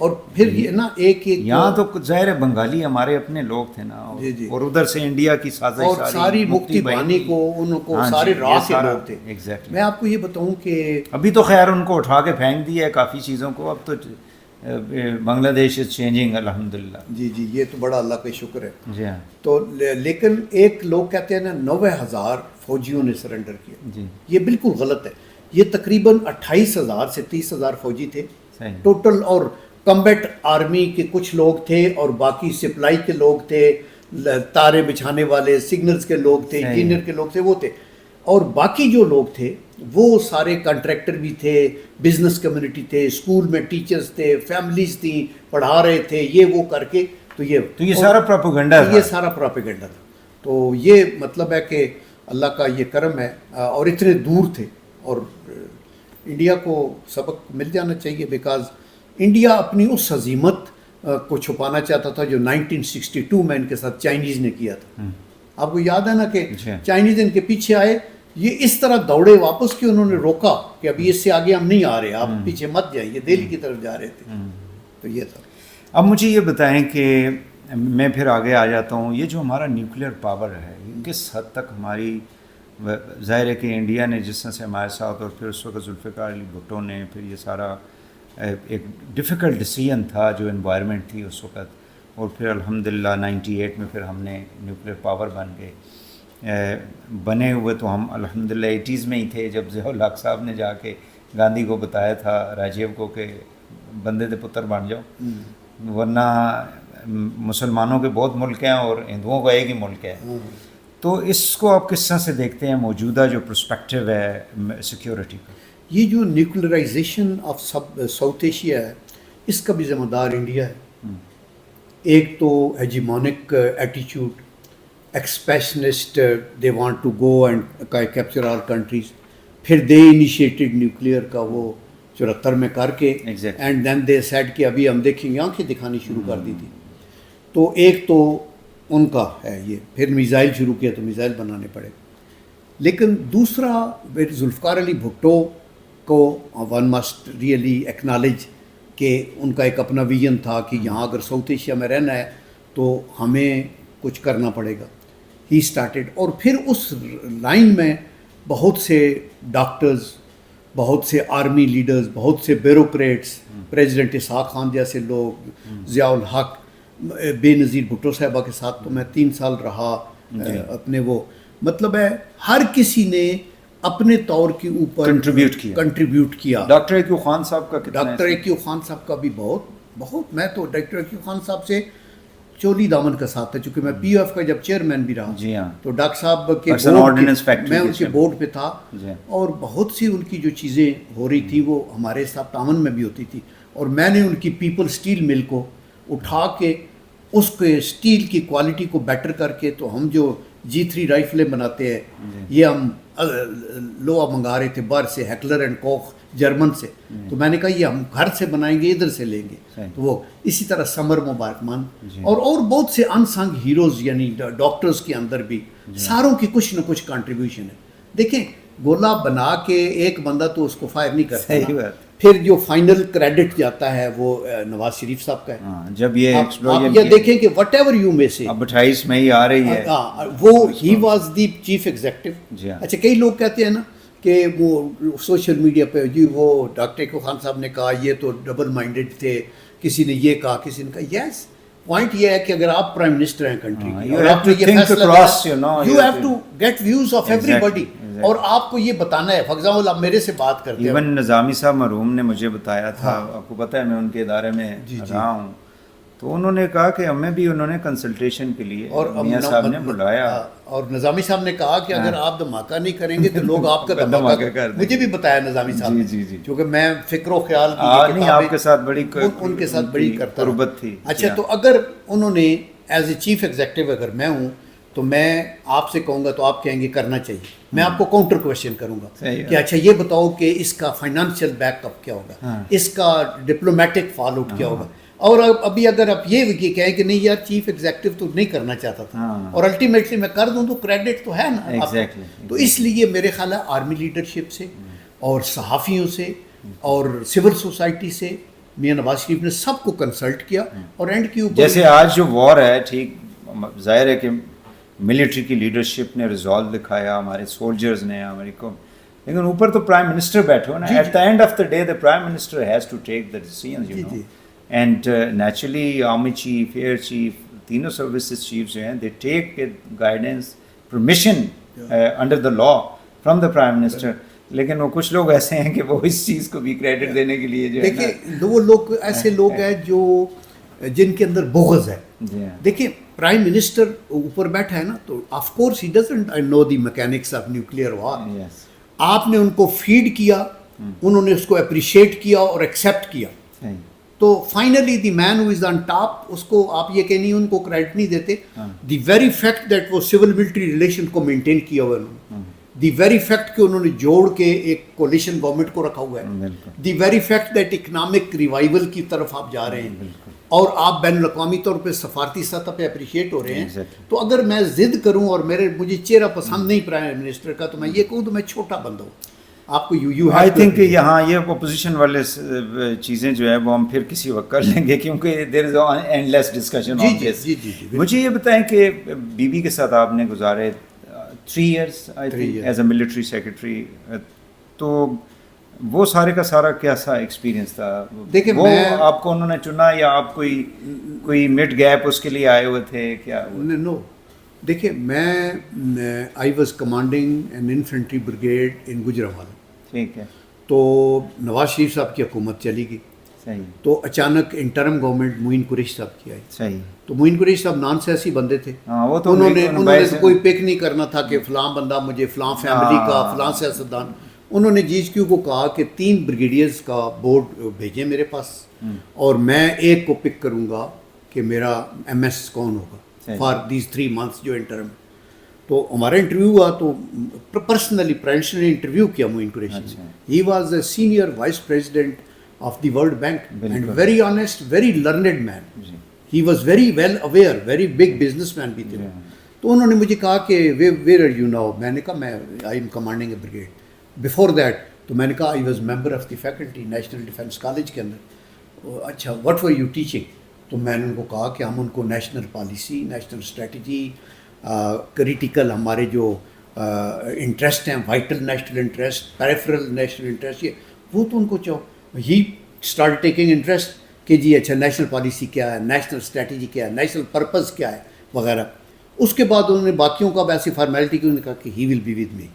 اور پھر یہ نا ایک یہاں تو ظاہر ہے بنگالی ہمارے اپنے لوگ تھے نا، اور ادھر سے انڈیا کی سازش اور ساری مفتی بانی کو ان کو سارے راہ کے لوگ تھے. میں آپ کو یہ بتاؤں کہ ابھی تو خیر ان کو اٹھا کے پھینک دیا ہے کافی چیزوں کو، اب تو بنگلہ دیش از چینجنگ الحمدللہ. جی یہ تو بڑا اللہ کا شکر ہے. جی ہاں. تو لیکن ایک لوگ کہتے ہیں نا 90,000 فوجیوں نے سرنڈر کیا. جی یہ بالکل غلط ہے. یہ تقریباً 28,000 سے 30,000 فوجی تھے ٹوٹل، اور کمبیٹ آرمی کے کچھ لوگ تھے اور باقی سپلائی کے لوگ تھے، تارے بچھانے والے، سگنلز کے لوگ تھے، انجینئر کے لوگ تھے، وہ تھے. اور باقی جو لوگ تھے وہ سارے کانٹریکٹر بھی تھے، بزنس کمیونٹی تھے، اسکول میں ٹیچرز تھے، فیملیز تھیں، پڑھا رہے تھے، یہ وہ کر کے. تو یہ سارا پروپیگنڈا تھا. یہ سارا پروپیگنڈا تھا. تو یہ مطلب ہے کہ اللہ کا یہ کرم ہے، اور اتنے دور تھے. اور انڈیا کو سبق مل جانا چاہیے، بیکاز انڈیا اپنی اس ہزیمت کو چھپانا چاہتا تھا جو 1962 میں ان کے ساتھ چائنیز نے کیا تھا. آپ کو یاد ہے نا کہ چائنیز ان کے پیچھے آئے، یہ اس طرح دوڑے واپس کہ انہوں نے روکا کہ ابھی اس سے آگے ہم نہیں آ رہے، آپ پیچھے مت جائیں. یہ دہلی کی طرف جا رہے تھے. تو یہ تھا. اب مجھے یہ بتائیں کہ میں پھر آگے آ جاتا ہوں، یہ جو ہمارا نیوکلیئر پاور ہے کس حد تک ہماری، ظاہر ہے کہ انڈیا نے جس طرح سے ہمارے ساتھ، اور پھر اس وقت ذوالفقار علی بھٹو نے، پھر یہ سارا ایک ڈیفیکلٹ ڈیسیژن تھا جو انوائرمنٹ تھی اس وقت، اور پھر الحمدللہ 98 میں پھر ہم نے نیوکلیئر پاور بنے ہوئے. تو ہم الحمدللہ 80s میں ہی تھے جب ضیاء الحق صاحب نے جا کے گاندھی کو بتایا تھا، راجیو کو، کہ بندے دے پتر بن جاؤ، ورنہ مسلمانوں کے بہت ملک ہیں اور ہندوؤں کا ایک ہی ملک ہے. تو اس کو آپ کس طرح سے دیکھتے ہیں، موجودہ جو پرسپیکٹیو ہے سیکیورٹی کا؟ یہ جو نیوکلرائزیشن آف ساؤتھ ایشیا ہے، اس کا بھی ذمہ دار انڈیا ہے. ایک تو ہیجیمونک ایٹیچیوڈ، expansionist, they want to go and capture all countries. پھر دے انیشیٹڈ نیوکلیئر کا وہ 74 میں کر کے، اینڈ دین دے سیڈ کہ ابھی ہم دیکھیں گے، آنکھیں دکھانی شروع کر دی تھی. تو ایک تو ان کا ہے یہ. پھر میزائل شروع کیا تو میزائل بنانے پڑے. لیکن دوسرا ذوالفقار علی بھٹو کو ون مسٹ ریئلی ایکنالج کہ ان کا ایک اپنا ویژن تھا کہ یہاں اگر ساؤتھ ایشیا میں رہنا ہے تو ہمیں کچھ کرنا پڑے گا. He started. اور پھر اس لائن میں بہت سے ڈاکٹرز، بہت سے آرمی لیڈرز، بہت سے بیوروکریٹس، پریزیڈنٹ اسحاق خان جیسے لوگ، ضیاء الحق، بے نظیر بھٹو صاحبہ کے ساتھ تو میں 3 سال رہا اپنے. وہ مطلب ہے ہر کسی نے اپنے طور کے اوپر کنٹریبیوٹ کیا. ڈاکٹر ایکیو خان صاحب کا، ڈاکٹر ایکیو خان صاحب کا بھی بہت میں تو ڈاکٹر ایکیو خان صاحب سے چولی دامن کا ساتھ تھا، چونکہ میں پی او ایف کا جب چیئرمین بھی رہا. جی ہاں. تو ڈاکٹر صاحب کے میں ان کے بورڈ پہ تھا، اور بہت سی ان کی جو چیزیں ہو رہی تھی وہ ہمارے ساتھ تعاون میں بھی ہوتی تھی. اور میں نے ان کی پیپل اسٹیل مل کو اٹھا کے اس کے اسٹیل کی کوالٹی کو بیٹر کر کے، تو ہم جو G3 رائفلیں بناتے ہیں، یہ ہم لوہا منگا رہے تھے باہر سے، ہیکلر اینڈ کوخ جرمن سے. تو میں نے کہا یہ ہم گھر سے بنائیں گے، ادھر سے لیں گے. تو وہ اسی طرح سمر مبارکمان اور بہت سے انسنگ ہیروز، یعنی ڈاکٹرز کے اندر بھی ساروں کی کچھ نہ کچھ کنٹریبیوشن ہے. دیکھیں گولا بنا کے ایک بندہ تو اس کو فائر نہیں کرتا، پھر جو فائنل کریڈٹ جاتا ہے وہ نواز شریف صاحب کا ہے. جب یہ آپ یہ دیکھیں کہ وٹ ایور یو میں سے اب 28 میں ہی آ رہی ہے، وہ ہی واز دی چیف ایگزیکٹو. اچھا کئی لوگ کہتے ہیں نا کہ وہ سوشل میڈیا پہ جی وہ ڈاکٹر ایکیو خان صاحب نے کہا یہ تو ڈبل مائنڈیڈ تھے، کسی نے یہ کہا، کسی نے کہا. یس پوائنٹ یہ ہے کہ اگر آپ پرائم منسٹر ہیں کنٹری کی اور آپ نے یہ فیصلہ، you have to get views of everybody, اور آپ کو یہ بتانا ہے. فار ایگزامپل آپ میرے سے بات کرتے ہیں، ایون نظامی صاحب مرحوم نے مجھے بتایا تھا، آپ کو پتہ ہے میں ان کے ادارے میں رہا ہوں، تو انہوں نے کہا کہ ہمیں بھی انہوں نے کنسلٹیشن کے لیے میاں صاحب نے بلایا، اور نظامی صاحب نے کہا کہ اگر آپ دھماکہ نہیں کریں گے تو لوگ آپ کا دھماکہ کر دیں. مجھے بھی بتایا نظامی صاحب نے، کیونکہ میں فکر و خیال کی آپ کے ساتھ بڑی ان کے ساتھ بڑی کرتا قربت تھی. اچھا تو اگر انہوں نے ایز اے چیف ایگزیکٹو اگر میں ہوں تو میں آپ سے کہوں گا تو آپ کہیں گے کرنا چاہیے. میں آپ کو کاؤنٹر کویشچن کروں گا کہ اچھا یہ بتاؤ کہ اس کا فائنانشیل بیک اپ کیا ہوگا، اس کا ڈپلومیٹک فال آؤٹ کیا ہوگا. اور ابھی اگر آپ یہ کہیں کہ نہیں یار چیف ایگزیکٹو تو نہیں کرنا چاہتا تھا اور الٹیمیٹلی میں کر دوں تو کریڈٹ تو ہے نا. تو اس لیے میرے خیال ہے آرمی لیڈرشپ سے اور صحافیوں سے اور سول سوسائٹی سے میاں نواز شریف نے سب کو کنسلٹ کیا اور اینڈ کے اوپر جیسے آج جو وار ہے ٹھیک ظاہر ہے کہ ملٹری کی لیڈرشپ نے ریزالو دکھایا, ہمارے سولجرز نے ہماری کو, لیکن اوپر تو پرائم منسٹر بیٹھے ہو نا. At the end of the day the prime minister has to take the decisions you know, and naturally army chief, air chief, تینوں سروسز چیف جو ہیں they take guidance permission under the law from the prime minister. لیکن وہ کچھ لوگ ایسے ہیں کہ وہ اس چیز کو بھی کریڈٹ دینے کے لیے جو ہے دیکھیں وہ لوگ ایسے لوگ ہیں جو جن کے اندر بغض ہے. دیکھیں پرائم منسٹر اوپر بیٹھا ہے نا, تو of course he doesn't know the mechanics of nuclear war. آپ نے ان کو فیڈ کیا, انہوں نے اس کو اپریشیٹ کیا اور ایکسیپٹ کیا, تو finally the main who is on top, اس کو آپ یہ کہ نہیں ان کو کریڈٹ نہیں دیتے. دی ویری فیکٹ دیٹ وہ سول ملٹری ریلیشن کو مینٹین کیا ہوا انہوں نے, دی ویری فیکٹ کہ انہوں نے جوڑ کے ایک کولیشن گورنمنٹ کو رکھا ہوا ہے, the very fact that economic revival کی طرف آپ جا رہے ہیں اور آپ بین الاقوامی طور پہ سفارتی سطح پہ اپریشیٹ ہو رہے ہیں. تو اگر میں ضد کروں اور مجھے چہرہ پسند نہیں پرائم منسٹر کا, تو میں یہ کہوں تو میں چھوٹا بندہ ہوں. آپ کو آئی تھنک یہاں یہ اپوزیشن والے چیزیں جو ہے وہ ہم پھر کسی وقت کر لیں گے, کیونکہ دیر is and less discussion on دس. مجھے یہ بتائیں کہ بی بی کے ساتھ آپ نے گزارے 3 years I think as a military secretary, تو وہ سارے کا سارا کیسا ایکسپیرینس تھا؟ دیکھیں وہ آپ کو انہوں نے چنا یا آپ کوئی مڈ گیپ اس کے لیے آئے ہوئے تھے کیا؟ نو, دیکھیں میں I was commanding an infantry brigade in Gujranwala. ٹھیک ہے. تو نواز شریف صاحب کی حکومت چلی گئی, صحیح, تو اچانک انٹرم گورنمنٹ معین قریشی صاحب کی آئی. صحیح. تو معین قریشی صاحب نان سیاسی بندے تھے, وہ تو انہوں نے کوئی پک نہیں کرنا تھا کہ فلاں بندہ مجھے فلاں فیملی کا فلاں سیاستدان. انہوں نے جی ایچ کیو کو کہا کہ 3 بریگیڈیئرز کا بورڈ بھیجیں میرے پاس, اور میں ایک کو پک کروں گا کہ میرا ایم ایس کون ہوگا فار دیز 3 months جو انٹرم. تو ہمارا انٹرویو ہوا, تو پرسنلی پرائم نے انٹرویو کیا Moeen Qureshi. He was a senior vice president of the world bank and very honest, very learned man. He was very well aware, very big business man بھی تھے. تو انہوں نے مجھے کہا کہ ویئر آر یو ناؤ. میں نے کہا میں I M commanding a brigade. Before that تو میں نے کہا I was member of the faculty national defence college کے اندر. اچھا واٹ ور یو ٹیچنگ؟ تو میں نے ان کو کہا کہ ہم ان کو national policy, national strategy, critical ہمارے جو انٹرسٹ ہیں, vital national interest, peripheral national interest, یہ وہ تو ان کو چاہو. ہی اسٹارٹ ٹیکنگ انٹرسٹ کہ جی اچھا نیشنل پالیسی کیا ہے, نیشنل اسٹریٹجی کیا ہے, نیشنل پرپز کیا ہے وغیرہ. اس کے بعد انہوں نے باقیوں کا ویسی فارمیلٹی کی, انہوں نے کہا کہ ہی ول بی ود می.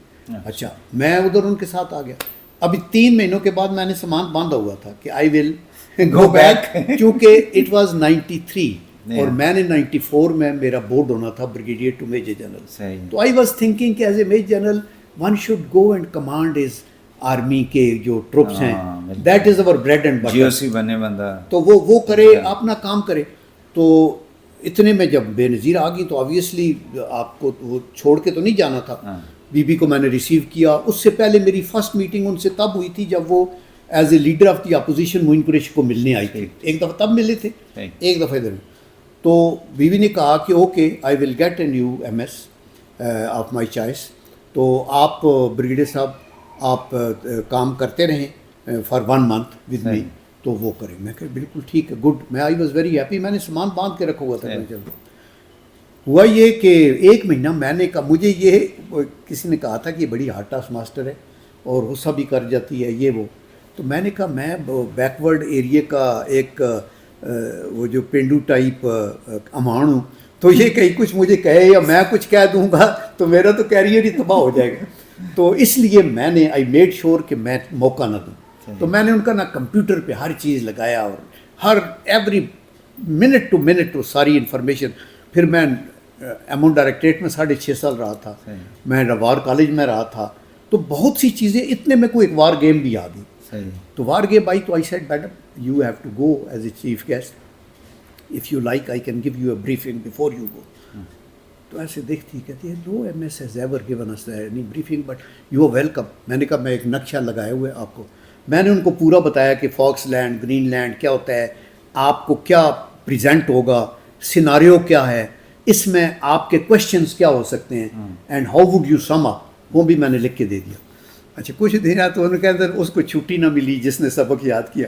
اچھا میں ادھر ان کے ساتھ آ گیا. ابھی 3 مہینوں کے بعد میں نے سامان باندھا ہوا تھا کہ آئی ول گو بیک, کیونکہ اٹ واز 93 اور میں نے 94 میں میرا بورڈ ہونا تھا بریگیڈیئر ٹو میجر جنرل. تو آئی واز تھنکنگ کہ as a major general one should go and command his army کے جو ٹروپس ہیں, that is over bread and butter. GOC بنے بندہ تو وہ کرے, اپنا کام کرے. تو اتنے میں جب بے نظیر آ گئی تو آبویسلی آپ کو وہ چھوڑ کے تو نہیں جانا تھا. بی بی کو میں نے ریسیو کیا. اس سے پہلے میری فرسٹ میٹنگ ان سے تب ہوئی تھی جب وہ as a leader of the opposition Moeen Qureshi کو ملنے آئی تھی. ایک دفعہ تب ملے تھے, ایک دفعہ ادھر. تو بی بی نے کہا کہ okay I will get a new MS of my choice چوائس. تو آپ بریگیڈیئر صاحب آپ کام کرتے رہیں فار 1 month ود می. تو وہ کریں. میں کہ بالکل ٹھیک ہے, گڈ. میں آئی واز ویری ہیپی. میں نے سامان باندھ کے رکھا ہوا تھا. ہوا یہ کہ 1 مہینہ میں نے کہا, مجھے یہ کسی نے کہا تھا کہ یہ بڑی ہارڈ ٹاسک ماسٹر ہے اور غصہ بھی کر جاتی ہے یہ وہ. تو میں نے کہا میں بیکورڈ ایریے کا ایک وہ جو پینڈو ٹائپ اماؤنٹ ہوں, تو یہ کہیں کچھ مجھے کہے یا میں کچھ کہہ دوں گا تو میرا تو کیریئر ہی تباہ ہو جائے گا. تو اس لیے میں نے آئی میڈ شیور کہ میں موقع نہ دوں. تو میں نے ان کا نا کمپیوٹر پہ ہر چیز لگایا اور ہر ایوری منٹ ٹو منٹ وہ ساری انفارمیشن. پھر میں ایمون ڈائریکٹریٹ میں 6.5 سال رہا تھا, میں وار کالج میں رہا تھا. تو بہت سی چیزیں, اتنے میں کوئی ایک وار گیم بھی آ گئی. تو وار گیم آئی تو I said madam you have to go as a chief guest, if you like I can give you a briefing before you go. تو ایسے دیکھتی کہتی ہے no M S has ever given us any briefing but you are welcome. میں نے کہا میں ایک نقشہ لگائے ہوئے آپ کو. میں نے ان کو پورا بتایا کہ فاکس لینڈ, گرین لینڈ کیا ہوتا ہے, آپ کو کیا پریزنٹ ہوگا, سیناریو کیا ہے, اس میں آپ کے کوشچنس کیا ہو سکتے ہیں, and how would you sum up. وہ بھی میں نے لکھ کے دے دیا. اچھا کچھ دن تو ان کے اندر اس کو چھٹی نہ ملی جس نے سبق یاد کیا.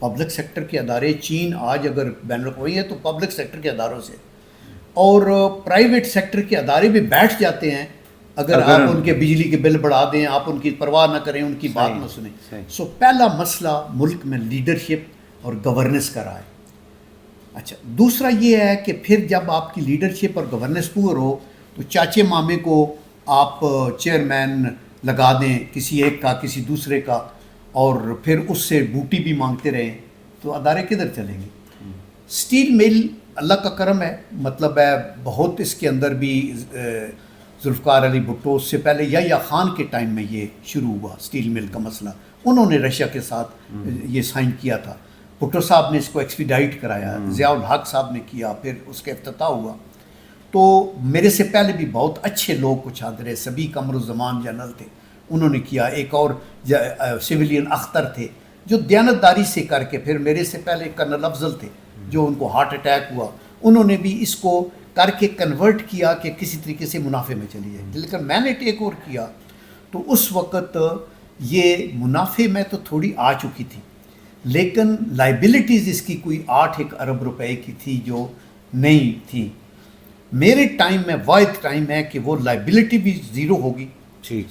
پبلک سیکٹر کے ادارے چین آج اگر بین الاقوامی ہے تو پبلک سیکٹر کے اداروں سے، اور پرائیویٹ سیکٹر کے ادارے بھی بیٹھ جاتے ہیں اگر آپ ان کے بجلی کے بل بڑھا دیں، آپ ان کی پرواہ نہ کریں، ان کی بات نہ سنیں۔ سو پہلا مسئلہ ملک میں لیڈرشپ اور گورننس کا رہا ہے۔ اچھا، دوسرا یہ ہے کہ پھر جب آپ کی لیڈرشپ اور گورننس پور ہو تو چاچے مامے کو آپ چیئرمین لگا دیں، کسی ایک کا کسی دوسرے کا، اور پھر اس سے بوٹی بھی مانگتے رہیں تو ادارے کدھر چلیں گے؟ سٹیل مل اللہ کا کرم ہے، مطلب ہے بہت اس کے اندر بھی ذوالفقار علی بھٹو سے پہلے یا خان کے ٹائم میں یہ شروع ہوا سٹیل مل کا مسئلہ، انہوں نے رشیا کے ساتھ یہ سائن کیا تھا، بھٹو صاحب نے اس کو ایکسپیڈائٹ کرایا، ضیاء الحق صاحب نے کیا، پھر اس کا افتتاح ہوا۔ تو میرے سے پہلے بھی بہت اچھے لوگ کچھ حاضر، سبھی قمر الزمان جنرل تھے، انہوں نے کیا، ایک اور سویلین اختر تھے جو دیانتداری سے کر کے، پھر میرے سے پہلے کرنل افضل تھے جو ان کو ہارٹ اٹیک ہوا، انہوں نے بھی اس کو کر کے کنورٹ کیا کہ کسی طریقے سے منافع میں چلی جائے، لیکن میں نے ٹیک اوور کیا تو اس وقت یہ منافع میں تو تھوڑی آ چکی تھی، لیکن لائبلٹیز اس کی کوئی 8 ارب روپے کی تھی جو نہیں تھی۔ میرے ٹائم میں واحد ٹائم ہے کہ وہ لائبلٹی بھی زیرو ہوگی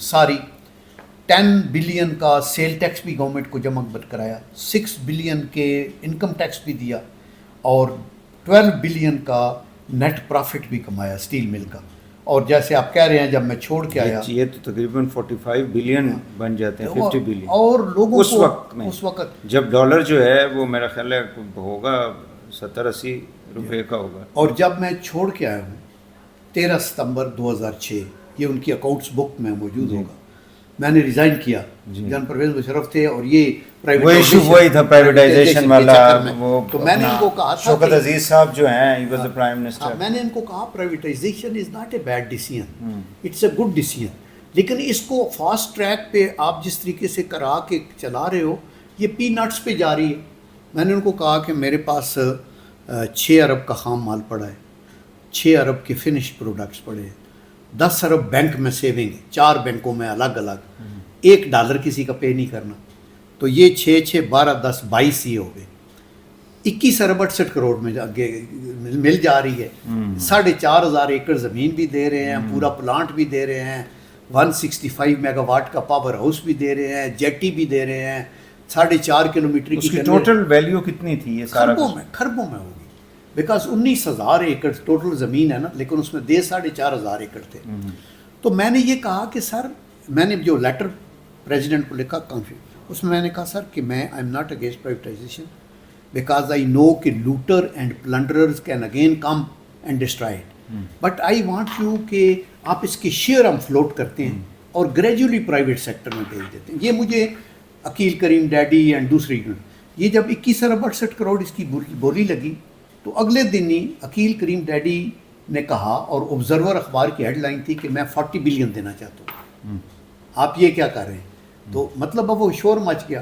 ساری، 10 بلین کا سیل ٹیکس بھی گورنمنٹ کو جمع کرایا، 6 بلین کے انکم ٹیکس بھی دیا، اور 12 بلین کا نیٹ پروفٹ بھی کمایا سٹیل مل کا۔ اور جیسے آپ کہہ رہے ہیں جب میں چھوڑ کے آیا یہ تو تقریباً 45 بلین بن جاتے ہیں، 50 بلین اور لوگوں اس کو وقت میں، اس وقت جب ڈالر جو ہے وہ میرا خیال ہے ہوگا 70-80 روپے کا ہوگا۔ اور جب میں چھوڑ کے آیا ہوں 13 ستمبر 2006، یہ ان کی اکاؤنٹس بک میں موجود ہوگا، میں نے ریزائن کیا، جان پرویز مشرف تھے اور یہ وہ ایشو وہی تھا پرائیویٹائزیشن والا، وہ تو میں نے ان کو کہا تھا شوکت عزیز صاحب جو ہیں he was the prime minister, میں نے ان کو کہا privatization is not a bad decision, it's a good decision, لیکن اس کو فاسٹ ٹریک پہ آپ جس طریقے سے کرا کے چلا رہے ہو یہ پی نٹس پہ جا رہی ہے۔ میں نے ان کو کہا کہ میرے پاس 6 ارب کا خام مال پڑا ہے، 6 ارب کے فنش پروڈکٹس پڑے ہیں، 10 ارب بینک میں سیونگ ہے، 4 بینکوں میں الگ الگ، $1 کسی کا پے نہیں کرنا، تو یہ 6 6 12 10 22 ہی ہو گئے، 21 ارب 68 کروڑ میں آگے مل جا رہی ہے، 4,500 ایکڑ زمین بھی دے رہے ہیں، پورا پلانٹ بھی دے رہے ہیں، 165 میگا واٹ کا پاور ہاؤس بھی دے رہے ہیں، جیٹی بھی دے رہے ہیں، 4.5 کلومیٹر اس کی ٹوٹل ویلیو کتنی تھی؟ یہ سارا کھربوں میں ہوگی، بیکاز 19,000 ایکڑ ٹوٹل زمین ہے نا، لیکن اس میں 4,500 ایکڑ تھے۔ تو میں نے یہ کہا کہ سر، میں نے جو لیٹر پریزیڈنٹ کو لکھا اس میں نے کہا سر کہ میں I am not against privatisation because I know کہ looter and plunders can again come and destroy it, but I want you کہ آپ اس کی شیئر ہم فلوٹ کرتے ہیں اور گریجولی پرائیویٹ سیکٹر میں بھیج دیتے ہیں۔ یہ مجھے عقیل کریم ڈیڈی اینڈ دوسری، یہ جب 21 ارب 68 کروڑ اس کی بولی لگی تو اگلے دن ہی عقیل کریم ڈیڈی نے کہا، اور آبزرور اخبار کی ہیڈ لائن تھی کہ میں 40 بلین دینا چاہتا ہوں، آپ یہ کیا کر رہے ہیں؟ تو مطلب اب وہ شور مچ گیا۔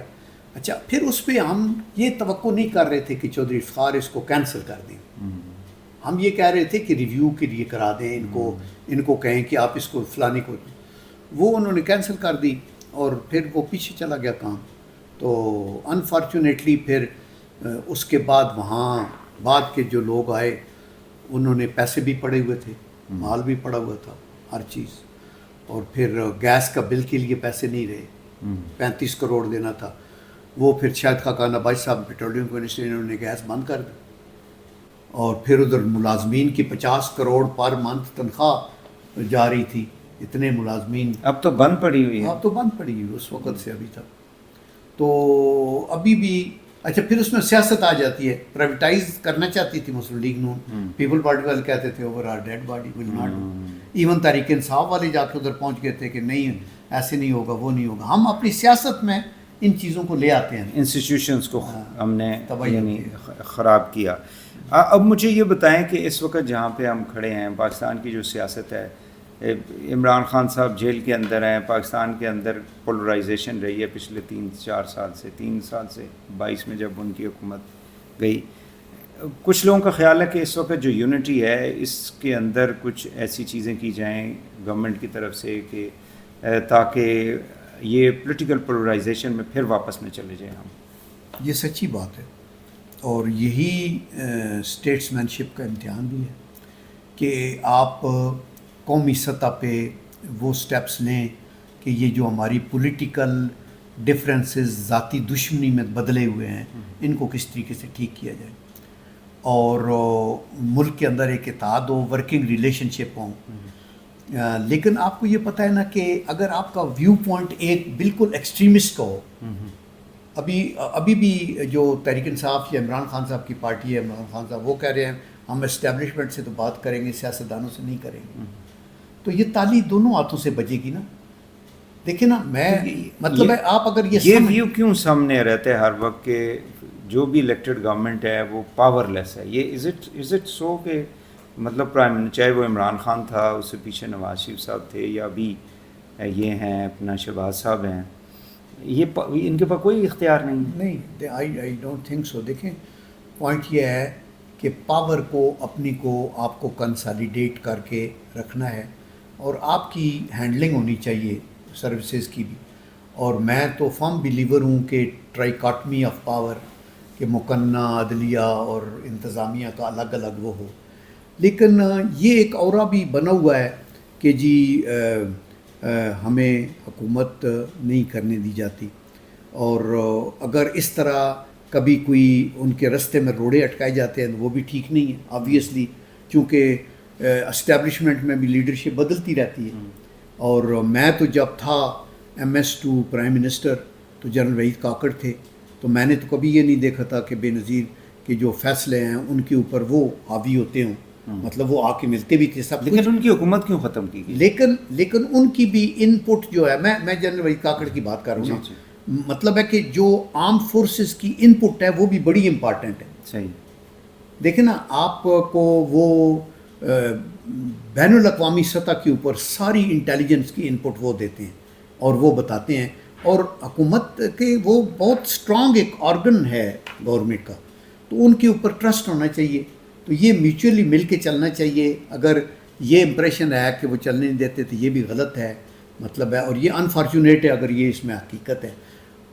اچھا، پھر اس پہ ہم یہ توقع نہیں کر رہے تھے کہ چودھری افتخار اس کو کینسل کر دیں، ہم یہ کہہ رہے تھے کہ ریویو کے لیے کرا دیں، ان کو کہیں کہ آپ اس کو فلانی کو، وہ انہوں نے کینسل کر دی اور پھر وہ پیچھے چلا گیا کام۔ تو انفارچونیٹلی پھر اس کے بعد وہاں بعد کے جو لوگ آئے انہوں نے پیسے بھی پڑے ہوئے تھے، مال بھی پڑا ہوا تھا، ہر چیز، اور پھر گیس کا بل کے لیے پیسے نہیں رہے، 35 کروڑ دینا تھا، وہ پھر شاید خاقان عباس صاحب پیٹرولیم منسٹر انہوں نے گیس بند کر دی، اور پھر ادھر ملازمین کی 50 کروڑ پر منتھ تنخواہ جاری تھی، اتنے ملازمین اب تو بند پڑی ہوئی ہے، اب تو بند پڑی ہوئی اس وقت سے ابھی تک، تو ابھی بھی۔ اچھا، پھر اس میں سیاست آ جاتی ہے، پرائیویٹائز کرنا چاہتی تھی مسلم لیگ نون، پیپل پارٹی والے کہتے تھے over our dead body will not do, even Tehreek Insaf والے جا کے ادھر پہنچ گئے تھے کہ نہیں ایسے نہیں ہوگا، وہ نہیں ہوگا۔ ہم اپنی سیاست میں ان چیزوں کو لے آتے ہیں، انسٹیٹیوشنز کو ہم نے یعنی خراب کیا۔ اب مجھے یہ بتائیں کہ اس وقت جہاں پہ ہم کھڑے ہیں، پاکستان کی جو سیاست ہے، عمران خان صاحب جیل کے اندر ہیں، پاکستان کے اندر پولرائزیشن رہی ہے پچھلے 3 سال سے 22 میں جب ان کی حکومت گئی۔ کچھ لوگوں کا خیال ہے کہ اس وقت جو یونٹی ہے اس کے اندر کچھ ایسی چیزیں کی جائیں گورنمنٹ کی طرف سے کہ تاکہ یہ پولیٹیکل پولرائزیشن میں پھر واپس نہ چلے جائیں ہم۔ یہ سچی بات ہے اور یہی اسٹیٹس مین شپ کا امتحان بھی ہے کہ آپ قومی سطح پہ وہ سٹیپس لیں کہ یہ جو ہماری پولیٹیکل ڈفرینسز ذاتی دشمنی میں بدلے ہوئے ہیں ان کو کس طریقے سے ٹھیک کیا جائے اور ملک کے اندر ایک اتحاد ہو، ورکنگ ریلیشن شپ ہوں. لیکن آپ کو یہ پتہ ہے نا کہ اگر آپ کا ویو پوائنٹ ایک بالکل ایکسٹریمسٹ کا ہو، ابھی بھی جو تحریک انصاف یا عمران خان صاحب کی پارٹی ہے، عمران خان صاحب وہ کہہ رہے ہیں ہم اسٹیبلشمنٹ سے تو بات کریں گے، سیاستدانوں سے نہیں کریں گے، تو یہ تالی دونوں ہاتھوں سے بجے گی نا. دیکھیں نا میں مطلب ہے آپ اگر یہ ویو کیوں سامنے رہتا ہے ہر وقت کہ جو بھی الیکٹڈ گورنمنٹ ہے وہ پاور لیس ہے، یہ از اٹ سو کہ مطلب پرائم چاہے وہ عمران خان تھا، اس سے پیچھے نواز شریف صاحب تھے یا ابھی یہ ہیں اپنا شہباز صاحب ہیں، یہ ان کے پاس کوئی اختیار نہیں. I don't think so. دیکھیں پوائنٹ یہ ہے کہ پاور کو اپنی کو آپ کو کنسالیڈیٹ کر کے رکھنا ہے اور آپ کی ہینڈلنگ ہونی چاہیے سروسز کی بھی. اور میں تو فرم بلیور ہوں کہ ٹرائیکاٹمی آف پاور کہ مقننہ، عدلیہ اور انتظامیہ کا الگ الگ وہ ہو. لیکن یہ ایک اورا بھی بنا ہوا ہے کہ جی ہمیں حکومت نہیں کرنے دی جاتی اور اگر اس طرح کبھی کوئی ان کے رستے میں روڑے اٹکائے جاتے ہیں وہ بھی ٹھیک نہیں ہے آبویسلی، چونکہ اسٹیبلشمنٹ میں بھی لیڈرشپ بدلتی رہتی ہے. اور میں تو جب تھا MS2 پرائم منسٹر تو جنرل وحید کاکڑ تھے، تو میں نے تو کبھی یہ نہیں دیکھا تھا کہ بے نظیر کے جو فیصلے ہیں ان کے اوپر وہ حاوی ہوتے ہوں، مطلب وہ آ کے ملتے بھی تھے سب. لیکن ان کی حکومت کیوں ختم کی گئی؟ لیکن ان کی بھی ان پٹ جو ہے، میں جنرل وحید کاکڑ کی بات کر رہا ہوں، مطلب ہے کہ جو آرم فورسز کی ان پٹ ہے وہ بھی بڑی امپارٹنٹ ہے. صحیح. دیکھیں نا آپ کو وہ بین الاقوامی سطح کے اوپر ساری انٹیلیجنس کی ان پٹ وہ دیتے ہیں اور وہ بتاتے ہیں، اور حکومت کے وہ بہت سٹرانگ ایک آرگن ہے گورنمنٹ کا، تو ان کے اوپر ٹرسٹ ہونا چاہیے. تو یہ میوچولی مل کے چلنا چاہیے. اگر یہ امپریشن ہے کہ وہ چلنے نہیں دیتے تو یہ بھی غلط ہے مطلب ہے، اور یہ انفارچونیٹ ہے اگر یہ اس میں حقیقت ہے.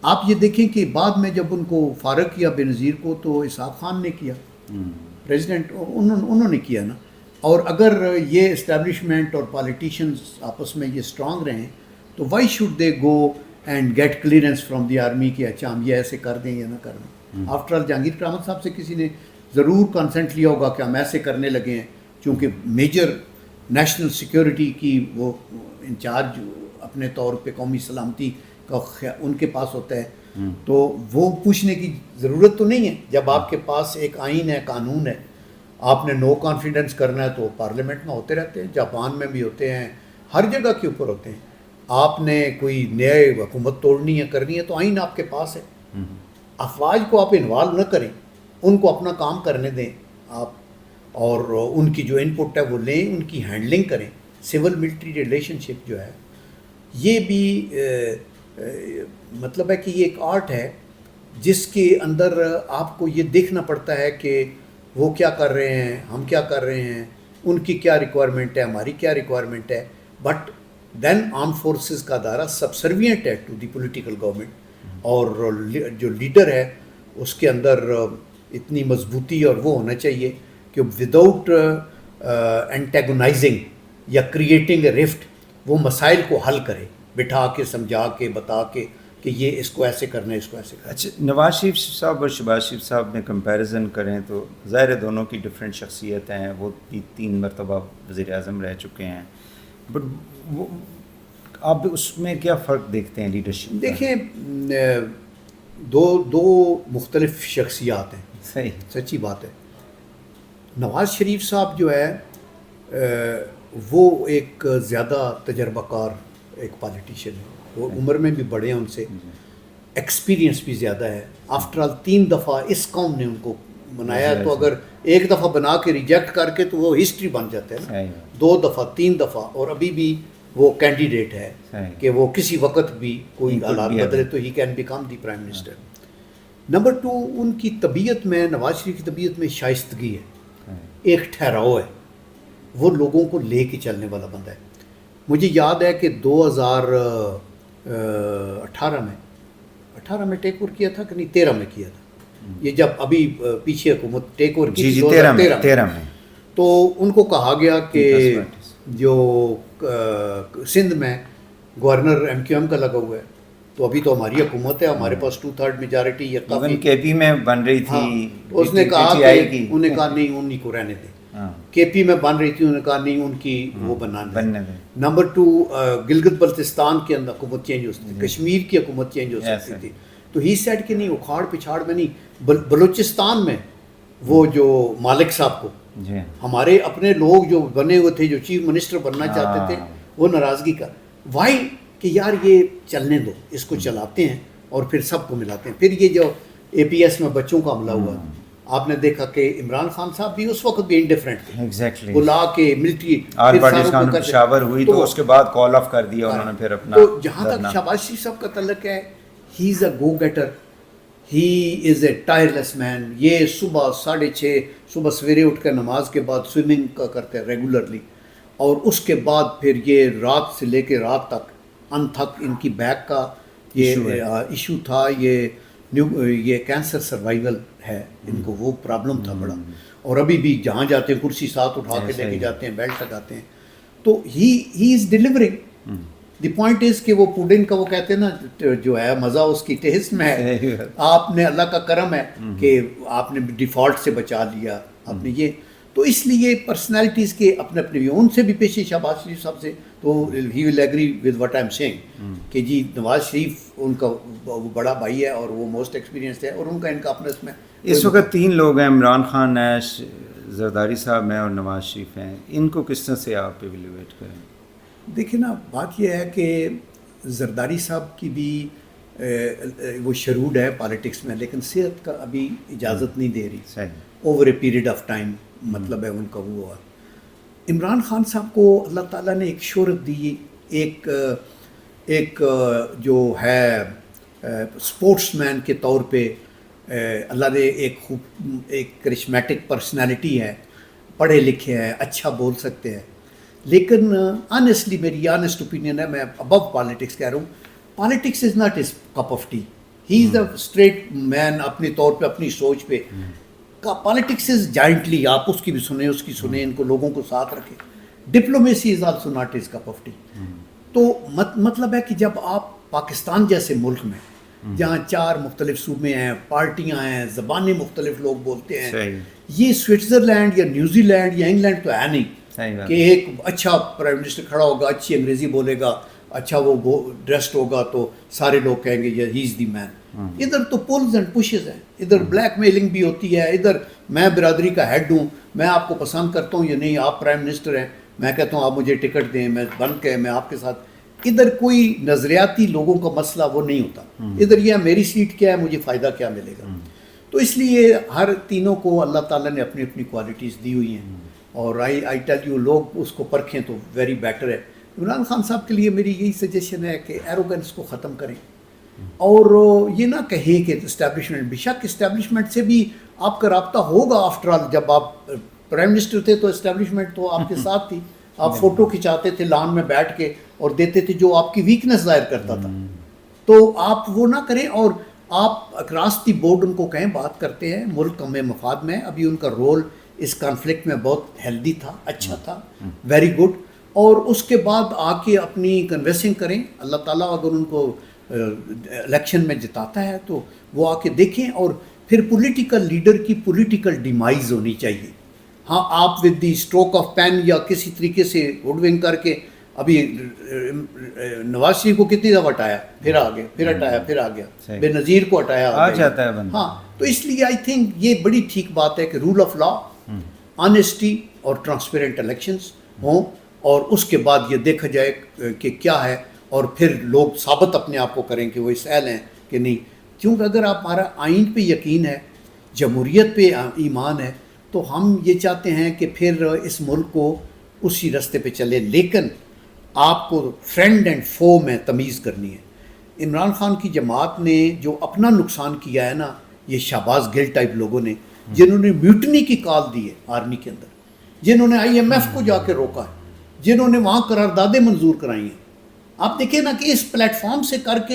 آپ یہ دیکھیں کہ بعد میں جب ان کو فارغ کیا بے نظیر کو تو اسحاق خان نے کیا، پریزیڈنٹ انہوں نے کیا نا. اور اگر یہ اسٹیبلشمنٹ اور پالیٹیشنز آپس میں یہ اسٹرانگ رہیں تو why should they go and get clearance from the army کہ اچھا ہم یہ ایسے کر دیں یا نہ کر دیں. آفٹر آل جہانگیر کرامت صاحب سے کسی نے ضرور کنسنٹ لیا ہوگا کہ ہم ایسے کرنے لگے ہیں، چونکہ میجر نیشنل سیکیورٹی کی وہ انچارج اپنے طور پہ قومی سلامتی کا ان کے پاس ہوتا ہے، تو وہ پوچھنے کی ضرورت تو نہیں ہے. جب آپ کے پاس ایک آئین ہے، قانون ہے، آپ نے نو کانفیڈنس کرنا ہے تو پارلیمنٹ میں ہوتے رہتے ہیں، جاپان میں بھی ہوتے ہیں، ہر جگہ کے اوپر ہوتے ہیں. آپ نے کوئی نئے حکومت توڑنی ہے کرنی ہے تو آئین آپ کے پاس ہے. افواج کو آپ انوالو نہ کریں، ان کو اپنا کام کرنے دیں آپ، اور ان کی جو ان پٹ ہے وہ لیں، ان کی ہینڈلنگ کریں. سول ملٹری ریلیشن شپ جو ہے یہ بھی مطلب ہے کہ یہ ایک آرٹ ہے جس کے اندر آپ کو یہ دیکھنا پڑتا ہے کہ وہ کیا کر رہے ہیں، ہم کیا کر رہے ہیں، ان کی کیا ریکوائرمنٹ ہے، ہماری کیا ریکوائرمنٹ ہے. بٹ دین آرم فورسز کا دائرہ سبسروینٹ ہے ٹو دی پولیٹیکل گورنمنٹ، اور جو لیڈر ہے اس کے اندر اتنی مضبوطی اور وہ ہونا چاہیے کہ وداؤٹ اینٹیگونائزنگ یا کریٹنگ اے رفٹ وہ مسائل کو حل کرے، بٹھا کے سمجھا کے بتا کے کہ یہ اس کو ایسے کرنا ہے، اس کو ایسے کرنا ہے. اچھا، نواز شریف صاحب اور شہباز شریف صاحب میں کمپیریزن کریں تو ظاہر ہے دونوں کی ڈفرینٹ شخصیتیں ہیں، وہ 3 مرتبہ وزیر اعظم رہ چکے ہیں، بٹ وہ آپ اس میں کیا فرق دیکھتے ہیں لیڈرشپ؟ دیکھیں دو مختلف شخصیات ہیں. صحیح، سچی بات ہے. نواز شریف صاحب جو ہے وہ ایک زیادہ تجربہ کار ایک پالیٹیشین ہے، وہ عمر میں بھی بڑے ہیں ان سے، ایکسپیرینس بھی زیادہ ہے. آفٹر آل 3 دفعہ اس قوم نے ان کو بنایا، تو اگر ایک دفعہ بنا کے ریجیکٹ کر کے تو وہ ہسٹری بن جاتا ہے نا. 2 دفعہ 3 دفعہ، اور ابھی بھی وہ کینڈیڈیٹ ہے کہ وہ کسی وقت بھی کوئی حالات بدلے تو he can become the prime minister. Number 2، ان کی طبیعت میں، نواز شریف کی طبیعت میں شائستگی ہے، ایک ٹھہراؤ ہے، وہ لوگوں کو لے کے چلنے والا بندہ ہے. مجھے یاد ہے کہ 2018 میں ٹیک اوور کیا تھا کہ نہیں، 13 میں کیا تھا. یہ جب ابھی پیچھے حکومت ٹیک اوور کی جی 13 میں تو ان کو کہا گیا کہ جو سندھ میں گورنر MQM کا لگا ہوا ہے تو ابھی تو ہماری حکومت ہے, ہمارے پاس 2/3 میجارٹی یا کافی KP میں بن رہی تھی. اس نے کہا کہ انہوں نے کہا نہیں انہیں کو رہنے دیں. KP میں بن رہی تھی, انہوں نے کہا نہیں ان کی وہ بنانا ہے. نمبر 2 گلگت بلتستان کے اندر حکومت چینج ہو سکتی تھی, کشمیر کی حکومت چینج ہو سکتی تھی. تو ہی سیڈ کہ نہیں اکھاڑ پچھاڑ میں نہیں, بلوچستان میں وہ جو مالک صاحب کو ہمارے اپنے لوگ جو بنے ہوئے تھے جو چیف منسٹر بننا چاہتے تھے وہ ناراضگی کا وائی کہ یار یہ چلنے دو, اس کو چلاتے ہیں اور پھر سب کو ملاتے ہیں. پھر یہ جو APS میں بچوں کا حملہ ہوا, آپ نے دیکھا کہ عمران خان صاحب بھی اس وقت بھی انڈیفرنٹ تھے, ایگزیکٹلی بلا کے ملٹری پشاور ہوئی تو اس کے بعد کال آف کر دیا انہوں نے پھر اپنا. تو جہاں تک شہباز شریف صاحب کا تعلق ہے, ہی is a go getter, he is اے ٹائرلیس مین. یہ صبح 6:30 صبح سویرے اٹھ کر نماز کے بعد سوئمنگ کا کرتے ہیں ریگولرلی, اور اس کے بعد پھر یہ رات سے لے کے رات تک انتھک ان کی بیک کا یہ ایشو تھا, یہ کینسر سروائیول ہے ان کو, وہ پرابلم تھا بڑا, اور ابھی بھی جہاں جاتے ہیں کرسی ساتھ اٹھا کے لے کے جاتے ہیں, بیلٹ لگاتے ہیں. تو ہی از ڈیلیورنگ. دی پوائنٹ از کہ وہ پوڈنگ کا وہ کہتے ہیں نا جو ہے مزہ اس کی ٹیسٹ میں ہے. آپ نے اللہ کا کرم ہے کہ آپ نے ڈیفالٹ سے بچا لیا آپ نے یہ. تو اس لیے پرسنالٹیز کے اپنے اپنے ان سے بھی پیش شہباز شریف صاحب سے, تو he will agree with what I am saying کہ جی نواز شریف ان کا بڑا بھائی ہے اور وہ موسٹ ایکسپیرینسڈ ہے, اور ان کا ان کا اپنا اس میں اس وقت 3 لوگ ہیں, عمران خان ہیں, زرداری صاحب ہیں اور نواز شریف ہیں. ان کو کس طرح سے آپ ایویلویٹ کریں؟ دیکھیں نا بات یہ ہے کہ زرداری صاحب کی بھی وہ شروڈ ہے پالیٹکس میں, لیکن صحت کا ابھی اجازت نہیں دے رہی over a period of time, مطلب ہے ان کا وہ. عمران خان صاحب کو اللہ تعالیٰ نے ایک شہرت دی, ایک جو ہے سپورٹس مین کے طور پہ اللہ نے ایک کرشمیٹک پرسنالٹی ہے, پڑھے لکھے ہیں, اچھا بول سکتے ہیں. لیکن آنیسٹلی میری آنیسٹ اوپینین ہے, میں ابو پالیٹکس کہہ رہا ہوں, politics is not his cup of tea. He is a street man اپنے طور پہ, اپنی سوچ پہ. پالیٹکس از جائنٹلی, آپ اس کی بھی سنیں اس کی سنیں, ان کو لوگوں کو ساتھ رکھیں. Diplomacy is also not his cup of T. تو مطلب ہے کہ جب آپ پاکستان جیسے ملک میں جہاں 4 مختلف صوبے ہیں, پارٹیاں ہیں, زبانیں مختلف لوگ بولتے ہیں, یہ سوئٹزرلینڈ یا نیوزی لینڈ یا انگلینڈ تو ہے نہیں کہ ایک اچھا پرائم منسٹر کھڑا ہوگا, اچھی انگریزی بولے گا, اچھا وہ ڈریسڈ ہوگا تو سارے لوگ کہیں گے ہی از دی مین. ادھر تو پولز اینڈ پشز ہیں, ادھر بلیک میلنگ بھی ہوتی ہے, ادھر میں برادری کا ہیڈ ہوں, میں آپ کو پسند کرتا ہوں یا نہیں, آپ پرائم منسٹر ہیں, میں کہتا ہوں آپ مجھے ٹکٹ دیں, میں بن کے میں آپ کے ساتھ. ادھر کوئی نظریاتی لوگوں کا مسئلہ وہ نہیں ہوتا. ادھر یہ میری سیٹ کیا ہے, مجھے فائدہ کیا ملے گا. تو اس لیے ہر تینوں کو اللہ تعالیٰ نے اپنی اپنی کوالٹیز دی ہوئی ہیں, اور آئی ٹیل یو لوگ اس کو پرکھیں تو ویری بیٹر ہے. عمران خان صاحب کے لیے میری یہی سجیشن ہے کہ ایروگنس کو ختم کریں, اور یہ نہ کہیں کہ اسٹیبلشمنٹ, بے شک اسٹیبلشمنٹ سے بھی آپ کا رابطہ ہوگا. آفٹر آل جب آپ پرائم منسٹر تھے تو اسٹیبلشمنٹ تو آپ کے ساتھ تھی, آپ فوٹو کھنچاتے تھے لان میں بیٹھ کے اور دیتے تھے جو آپ کی ویکنس ظاہر کرتا تھا. تو آپ وہ نہ کریں, اور آپ اکراس دی بورڈ ان کو کہیں بات کرتے ہیں, ملک میں مفاد میں. ابھی ان کا رول اس کانفلکٹ میں بہت ہیلدی تھا, اچھا تھا, ویری گڈ. اور اس کے بعد آ کے اپنی کنوینسنگ کریں. اللہ تعالیٰ اگر ان کو الیکشن میں جتاتا ہے تو وہ آ کے دیکھیں, اور پھر پولیٹیکل لیڈر کی پولیٹیکل ڈیمائز ہونی چاہیے. ہاں آپ with the stroke of pen یا کسی طریقے سے وڈ ونگ کر کے, ابھی نواز شریف کو کتنی دفعہ ہٹایا, پھر آ گیا, پھر ہٹایا, پھر آ گیا, بے نظیر کو ہٹایا, آ جاتا ہے بندہ. ہاں تو اس لیے آئی تھنک یہ بڑی ٹھیک بات ہے کہ رول آف لا, آنیسٹی اور ٹرانسپیرنٹ الیکشنز ہوں, اور اس کے بعد یہ دیکھا جائے کہ کیا ہے, اور پھر لوگ ثابت اپنے آپ کو کریں کہ وہ اس اہل ہیں کہ نہیں. کیونکہ اگر آپ ہمارا آئین پہ یقین ہے, جمہوریت پہ ایمان ہے, تو ہم یہ چاہتے ہیں کہ پھر اس ملک کو اسی راستے پہ چلے. لیکن آپ کو فرینڈ اینڈ فو میں تمیز کرنی ہے. عمران خان کی جماعت نے جو اپنا نقصان کیا ہے نا, یہ شہباز گل ٹائپ لوگوں نے, جنہوں نے میوٹنی کی کال دی ہے آرمی کے اندر, جنہوں نے IMF کو جا کے روکا ہے, جنہوں نے وہاں قراردادیں منظور کرائی ہیں. آپ دیکھیں نا کہ اس پلیٹ فارم سے کر کے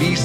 20